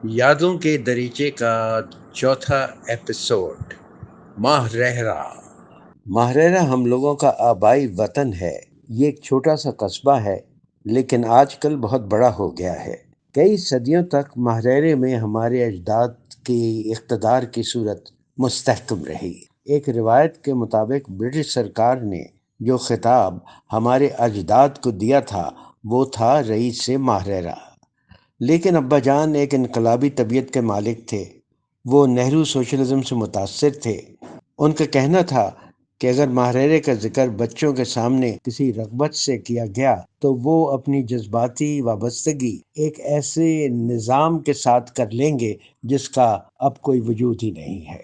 یادوں کے دریچے کا چوتھا ایپیسوڈ، ماہرہرا۔ ماہرہرا ہم لوگوں کا آبائی وطن ہے۔ یہ ایک چھوٹا سا قصبہ ہے، لیکن آج کل بہت بڑا ہو گیا ہے۔ کئی صدیوں تک ماہرہرے میں ہمارے اجداد کی اقتدار کی صورت مستحکم رہی۔ ایک روایت کے مطابق برٹش سرکار نے جو خطاب ہمارے اجداد کو دیا تھا وہ تھا رئیس سے ماہرہرا۔ لیکن ابا جان ایک انقلابی طبیعت کے مالک تھے۔ وہ نہرو سوشلزم سے متاثر تھے۔ ان کا کہنا تھا کہ اگر ماہرہرے کا ذکر بچوں کے سامنے کسی رغبت سے کیا گیا تو وہ اپنی جذباتی وابستگی ایک ایسے نظام کے ساتھ کر لیں گے جس کا اب کوئی وجود ہی نہیں ہے۔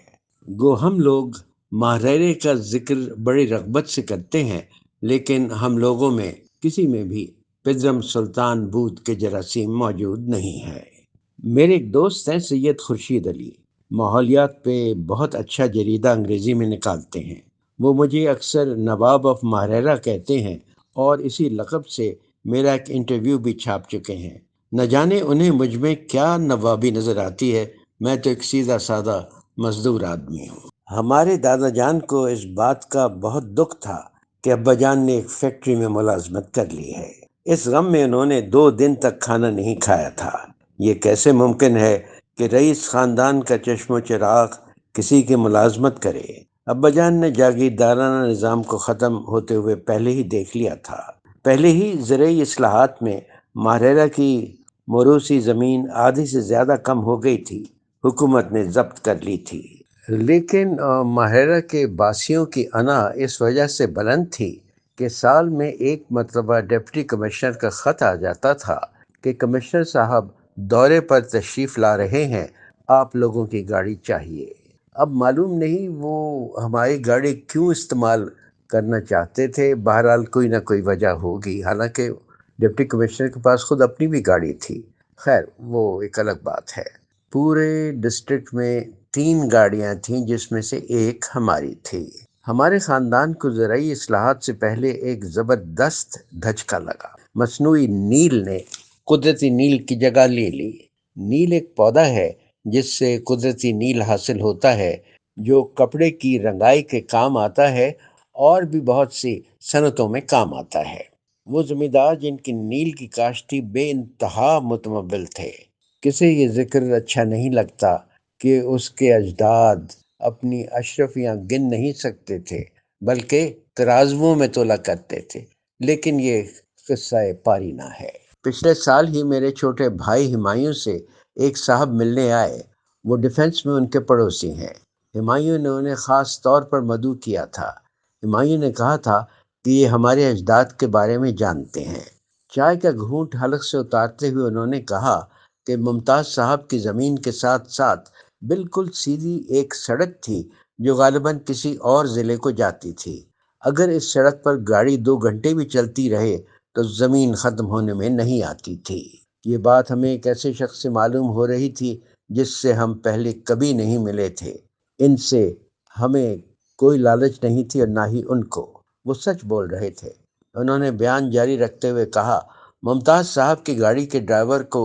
گو ہم لوگ ماہرہرے کا ذکر بڑی رغبت سے کرتے ہیں، لیکن ہم لوگوں میں کسی میں بھی پدرم سلطان بود کے جراثیم موجود نہیں ہے۔ میرے ایک دوست ہیں سید خورشید علی، ماحولیات پہ بہت اچھا جریدہ انگریزی میں نکالتے ہیں۔ وہ مجھے اکثر نواب آف ماہرہرا کہتے ہیں اور اسی لقب سے میرا ایک انٹرویو بھی چھاپ چکے ہیں۔ نہ جانے انہیں مجھ میں کیا نوابی نظر آتی ہے، میں تو ایک سیدھا سادہ مزدور آدمی ہوں۔ ہمارے دادا جان کو اس بات کا بہت دکھ تھا کہ ابا جان نے ایک فیکٹری میں ملازمت کر لی ہے۔ اس غم میں انہوں نے 2 دن تک کھانا نہیں کھایا تھا۔ یہ کیسے ممکن ہے کہ رئیس خاندان کا چشم و چراغ کسی کی ملازمت کرے؟ ابا جان نے جاگیردارانہ نظام کو ختم ہوتے ہوئے پہلے ہی دیکھ لیا تھا۔ پہلے ہی زرعی اصلاحات میں ماہرہرا کی موروثی زمین آدھی سے زیادہ کم ہو گئی تھی۔ حکومت نے ضبط کر لی تھی۔ لیکن ماہرہرا کے باسیوں کی انا اس وجہ سے بلند تھی کہ سال میں ایک مرتبہ ڈپٹی کمشنر کا خط آ جاتا تھا کہ کمشنر صاحب دورے پر تشریف لا رہے ہیں، آپ لوگوں کی گاڑی چاہیے۔ اب معلوم نہیں وہ ہماری گاڑی کیوں استعمال کرنا چاہتے تھے، بہرحال کوئی نہ کوئی وجہ ہوگی، حالانکہ ڈپٹی کمشنر کے پاس خود اپنی بھی گاڑی تھی۔ خیر وہ ایک الگ بات ہے۔ پورے ڈسٹرکٹ میں 3 گاڑیاں تھیں جس میں سے ایک ہماری تھی۔ ہمارے خاندان کو زرعی اصلاحات سے پہلے ایک زبردست دھچکا لگا۔ مصنوعی نیل نے قدرتی نیل کی جگہ لے لی۔ نیل ایک پودا ہے جس سے قدرتی نیل حاصل ہوتا ہے جو کپڑے کی رنگائی کے کام آتا ہے اور بھی بہت سی صنعتوں میں کام آتا ہے۔ وہ زمیندار جن کی نیل کی کاشت تھی بے انتہا متمول تھے۔ کسی یہ ذکر اچھا نہیں لگتا کہ اس کے اجداد اپنی اشرفیاں گن نہیں سکتے تھے بلکہ ترازوؤں میں تولا کرتے تھے، لیکن یہ قصہ پارینہ ہے۔ پچھلے سال ہی میرے چھوٹے بھائی ہمایوں سے ایک صاحب ملنے آئے۔ وہ ڈیفنس میں ان کے پڑوسی ہیں۔ ہمایوں نے انہیں خاص طور پر مدعو کیا تھا۔ ہمایوں نے کہا تھا کہ یہ ہمارے اجداد کے بارے میں جانتے ہیں۔ چائے کا گھونٹ حلق سے اتارتے ہوئے انہوں نے کہا کہ ممتاز صاحب کی زمین کے ساتھ ساتھ بالکل سیدھی ایک سڑک تھی جو غالباً کسی اور ضلع کو جاتی تھی۔ اگر اس سڑک پر گاڑی 2 گھنٹے بھی چلتی رہے تو زمین ختم ہونے میں نہیں آتی تھی۔ یہ بات ہمیں ایک ایسے شخص سے معلوم ہو رہی تھی جس سے ہم پہلے کبھی نہیں ملے تھے۔ ان سے ہمیں کوئی لالچ نہیں تھی اور نہ ہی ان کو۔ وہ سچ بول رہے تھے۔ انہوں نے بیان جاری رکھتے ہوئے کہا، ممتاز صاحب کی گاڑی کے ڈرائیور کو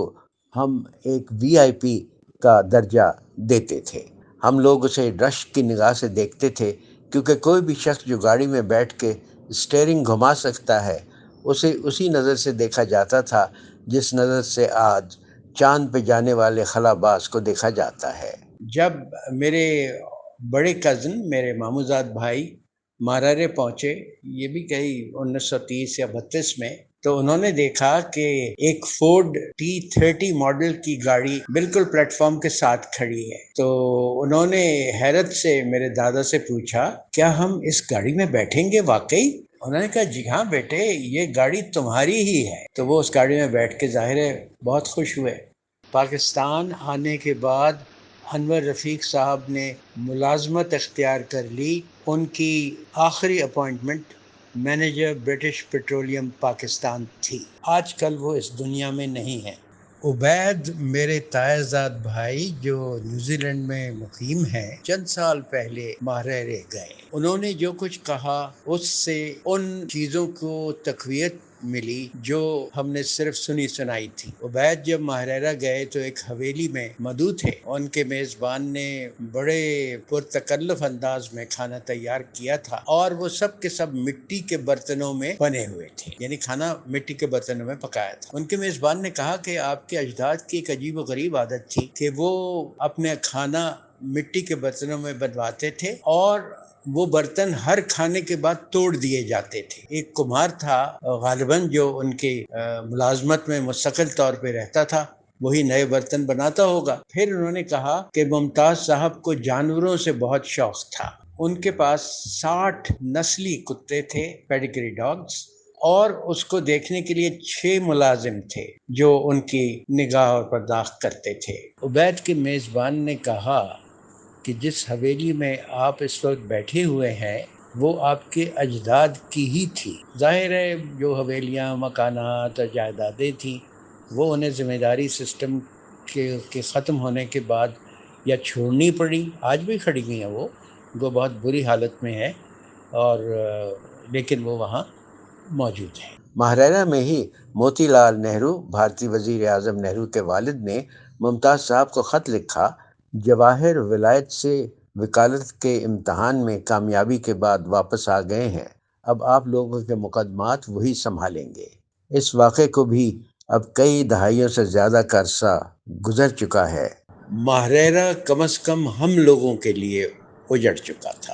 ہم ایک VIP کا درجہ دیتے تھے۔ ہم لوگ اسے رشک کی نگاہ سے دیکھتے تھے کیونکہ کوئی بھی شخص جو گاڑی میں بیٹھ کے اسٹیئرنگ گھما سکتا ہے اسے اسی نظر سے دیکھا جاتا تھا جس نظر سے آج چاند پہ جانے والے خلاباز کو دیکھا جاتا ہے۔ جب میرے بڑے کزن، میرے ماموزاد بھائی ماہرہرے پہنچے، یہ بھی کہیں 1930 یا 32 میں، تو انہوں نے دیکھا کہ ایک فورڈ T30 ماڈل کی گاڑی بالکل پلیٹ فارم کے ساتھ کھڑی ہے۔ تو انہوں نے حیرت سے میرے دادا سے پوچھا، کیا ہم اس گاڑی میں بیٹھیں گے واقعی؟ انہوں نے کہا، جی ہاں بیٹے، یہ گاڑی تمہاری ہی ہے۔ تو وہ اس گاڑی میں بیٹھ کے ظاہر ہے بہت خوش ہوئے۔ پاکستان آنے کے بعد انور رفیق صاحب نے ملازمت اختیار کر لی۔ ان کی آخری appointment manager British petroleum Pakistan تھی۔ آج کل وہ اس دنیا میں نہیں ہے۔ عبید میرے تائے زاد بھائی جو نیوزی لینڈ میں مقیم ہیں، چند سال پہلے ماہرہرے گئے۔ انہوں نے جو کچھ کہا اس سے ان چیزوں کو تقویت ملی جو ہم نے صرف سنی سنائی تھی۔ عبید جب ماہریرا گئے تو ایک حویلی میں مدعو تھے، ان کے میزبان نے بڑے پرتکلف انداز میں کھانا تیار کیا تھا اور وہ سب کے سب مٹی کے برتنوں میں بنے ہوئے تھے، یعنی کھانا مٹی کے برتنوں میں پکایا تھا۔ ان کے میزبان نے کہا کہ آپ کے اجداد کی ایک عجیب و غریب عادت تھی کہ وہ اپنے کھانا مٹی کے برتنوں میں بنواتے تھے اور وہ برتن ہر کھانے کے بعد توڑ دیے جاتے تھے۔ ایک کمہار تھا غالباً جو ان کی ملازمت میں مستقل طور پہ رہتا تھا، وہی نئے برتن بناتا ہوگا۔ پھر انہوں نے کہا کہ ممتاز صاحب کو جانوروں سے بہت شوق تھا، ان کے پاس 60 نسلی کتے تھے، پیڈیگری ڈاگز، اور اس کو دیکھنے کے لیے 6 ملازم تھے جو ان کی نگاہ اور پرداخت کرتے تھے۔ عبید کے میزبان نے کہا کہ جس حویلی میں آپ اس وقت بیٹھے ہوئے ہیں وہ آپ کے اجداد کی ہی تھی۔ ظاہر ہے جو حویلیاں، مکانات اور جائیدادیں تھیں وہ انہیں ذمہ داری سسٹم کے ختم ہونے کے بعد یا چھوڑنی پڑی، آج بھی کھڑی ہوئی ہیں وہ بہت بری حالت میں ہے، اور لیکن وہ وہاں موجود ہیں۔ ماہریرا میں ہی موتی لال نہرو، بھارتی وزیر اعظم نہرو کے والد نے ممتاز صاحب کو خط لکھا، جواہر ولایت سے وکالت کے امتحان میں کامیابی کے بعد واپس آ گئے ہیں، اب آپ لوگوں کے مقدمات وہی سنبھالیں گے۔ اس واقعے کو بھی اب کئی دہائیوں سے زیادہ کا عرصہ گزر چکا ہے، ماہریرا کم از کم ہم لوگوں کے لیے اجڑ چکا تھا۔